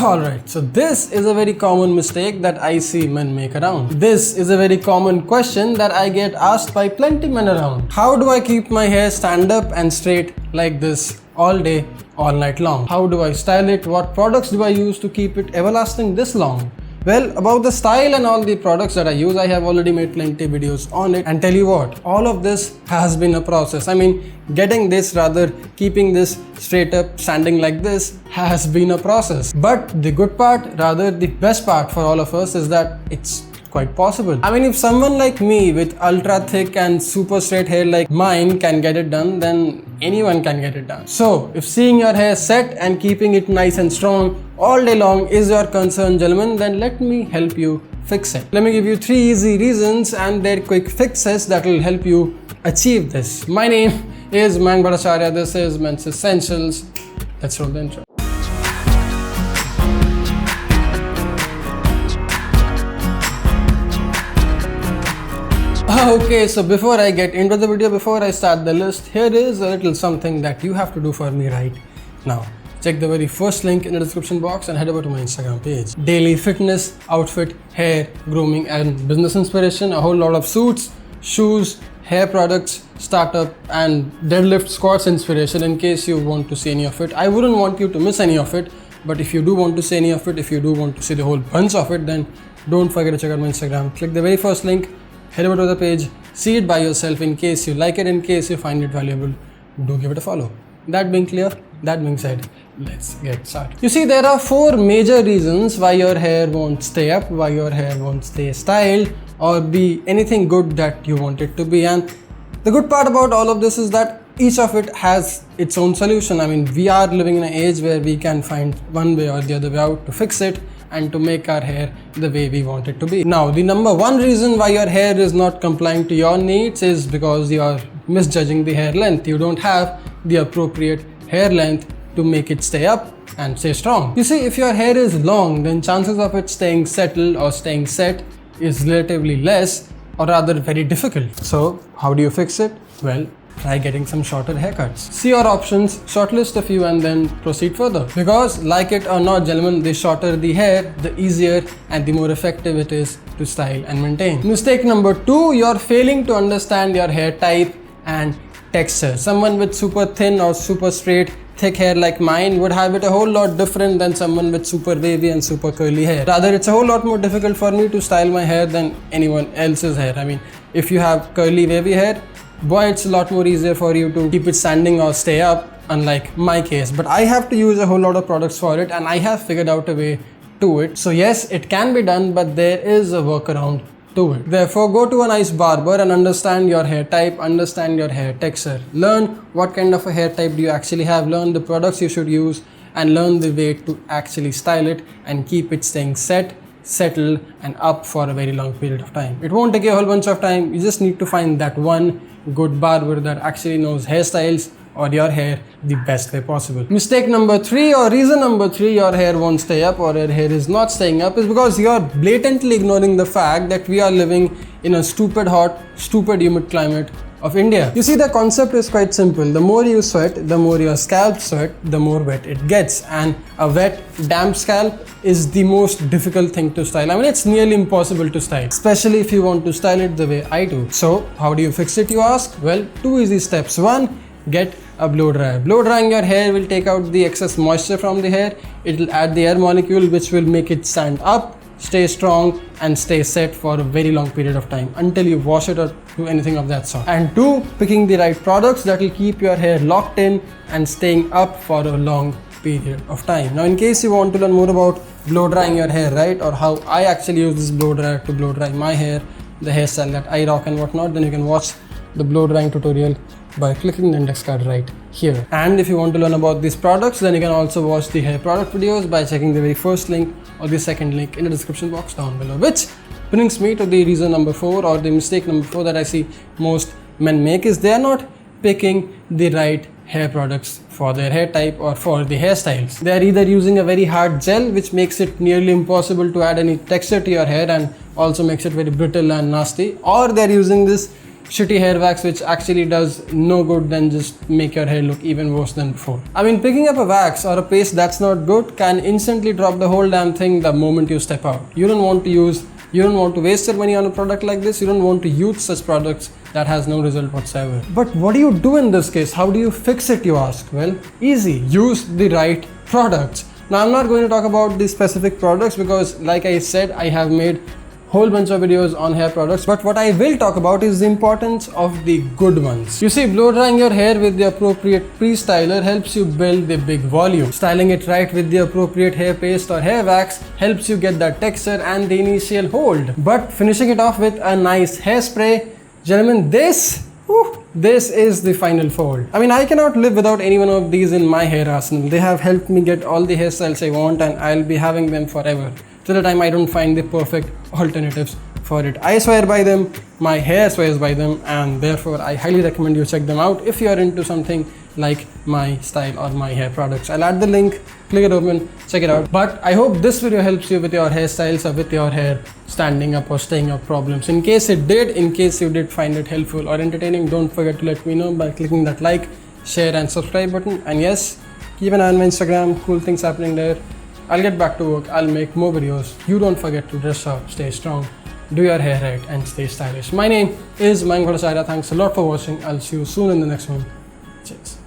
Alright, so this is a very common mistake that I see men make around. This is a very common question that I get asked by plenty men around. How do I keep my hair stand up and straight like this all day, all night long? How do I style it? What products do I use to keep it everlasting this long? Well, about the style and all the products that I use, I have already made plenty videos on it, and tell you what, all of this has been a process. I mean, keeping this straight up, standing like this has been a process. But the good part, rather the best part for all of us is that it's quite possible. I mean, if someone like me with ultra thick and super straight hair like mine can get it done, then anyone can get it done. So, if seeing your hair set and keeping it nice and strong all day long is your concern, gentlemen, then let me help you fix it. Let me give you 3 easy reasons and their quick fixes that will help you achieve this. My name is Mayank Bhattacharya. This is Men's Essentials. Let's roll the intro. Okay, so before I get into the video, before I start the list, here is a little something that you have to do for me right now. Check the very first link in the description box and head over to my Instagram page. Daily fitness, outfit, hair, grooming and business inspiration, a whole lot of suits, shoes, hair products, startup and deadlift squats inspiration in case you want to see any of it. I wouldn't want you to miss any of it, but if you do want to see any of it, if you do want to see the whole bunch of it, then don't forget to check out my Instagram. Click the very first link, head over to the page, see it by yourself in case you like it, in case you find it valuable, do give it a follow. That being clear, that being said, let's get started. You see, there are 4 major reasons why your hair won't stay up, why your hair won't stay styled or be anything good that you want it to be. And the good part about all of this is that each of it has its own solution. I mean, we are living in an age where we can find one way or the other way out to fix it and to make our hair the way we want it to be. Now, the number 1 reason why your hair is not complying to your needs is because you are misjudging the hair length. You don't have the appropriate hair length to make it stay up and stay strong. You see, if your hair is long, then chances of it staying settled or staying set is relatively less, or rather very difficult. So, how do you fix it? Well, try getting some shorter haircuts. See your options, shortlist a few and then proceed further. Because like it or not, gentlemen, the shorter the hair, the easier and the more effective it is to style and maintain. Mistake number 2, you're failing to understand your hair type and texture. Someone with super thin or super straight thick hair like mine would have it a whole lot different than someone with super wavy and super curly hair. Rather, it's a whole lot more difficult for me to style my hair than anyone else's hair. I mean, if you have curly wavy hair, boy, it's a lot more easier for you to keep it standing or stay up, unlike my case. But I have to use a whole lot of products for it and I have figured out a way to it. So yes, it can be done, but there is a workaround to it. Therefore, go to a nice barber and understand your hair type, understand your hair texture. Learn what kind of a hair type do you actually have, learn the products you should use and learn the way to actually style it and keep it staying set, settled and up for a very long period of time. It won't take you a whole bunch of time. You just need to find that one good barber that actually knows hairstyles or your hair the best way possible. Mistake number 3 or reason number 3 your hair won't stay up or your hair is not staying up is because you are blatantly ignoring the fact that we are living in a stupid hot, stupid humid climate of India. You see, the concept is quite simple. The more you sweat, the more your scalp sweat, the more wet it gets. And a wet, damp scalp is the most difficult thing to style. I mean, it's nearly impossible to style, especially if you want to style it the way I do. So, how do you fix it, you ask? Well, 2 easy steps. 1, get a blow dryer. Blow drying your hair will take out the excess moisture from the hair. It will add the air molecule which will make it stand up, stay strong and stay set for a very long period of time until you wash it or do anything of that sort. And 2, picking the right products that will keep your hair locked in and staying up for a long period of time. Now, in case you want to learn more about blow drying your hair, right, or how I actually use this blow dryer to blow dry my hair, the hairstyle that I rock and whatnot, then you can watch the blow drying tutorial by clicking the index card right here. And if you want to learn about these products, then you can also watch the hair product videos by checking the very first link or the second link in the description box down below. Which brings me to the reason number 4 or the mistake number 4 that I see most men make is they are not picking the right hair products for their hair type or for the hairstyles. They are either using a very hard gel which makes it nearly impossible to add any texture to your hair and also makes it very brittle and nasty, or they are using this shitty hair wax which actually does no good than just make your hair look even worse than before. I mean, picking up a wax or a paste that's not good can instantly drop the whole damn thing the moment you step out. You don't want to waste your money on a product like this. You don't want to use such products that has no result whatsoever. But what do you do in this case? How do you fix it, you ask? Well, easy. Use the right products. Now, I'm not going to talk about the specific products because, like I said, I have made whole bunch of videos on hair products, but what I will talk about is the importance of the good ones. You see, blow drying your hair with the appropriate pre-styler helps you build the big volume. Styling it right with the appropriate hair paste or hair wax helps you get that texture and the initial hold. But finishing it off with a nice hairspray, gentlemen, this is the final fold. I mean, I cannot live without any one of these in my hair arsenal. They have helped me get all the hairstyles I want, and I'll be having them forever, till the time I don't find the perfect alternatives for it. I swear by them, my hair swears by them, and therefore I highly recommend you check them out if you are into something like my style or my hair products. I'll add the link, click it open, check it out. But I hope this video helps you with your hairstyles or with your hair standing up or staying up problems. In case it did, in case you did find it helpful or entertaining, don't forget to let me know by clicking that like, share and subscribe button. And yes, keep an eye on my Instagram, cool things happening there. I'll get back to work, I'll make more videos. You don't forget to dress up, stay strong, do your hair right and stay stylish. My name is Mayank Bhattacharya. Thanks a lot for watching. I'll see you soon in the next one. Cheers.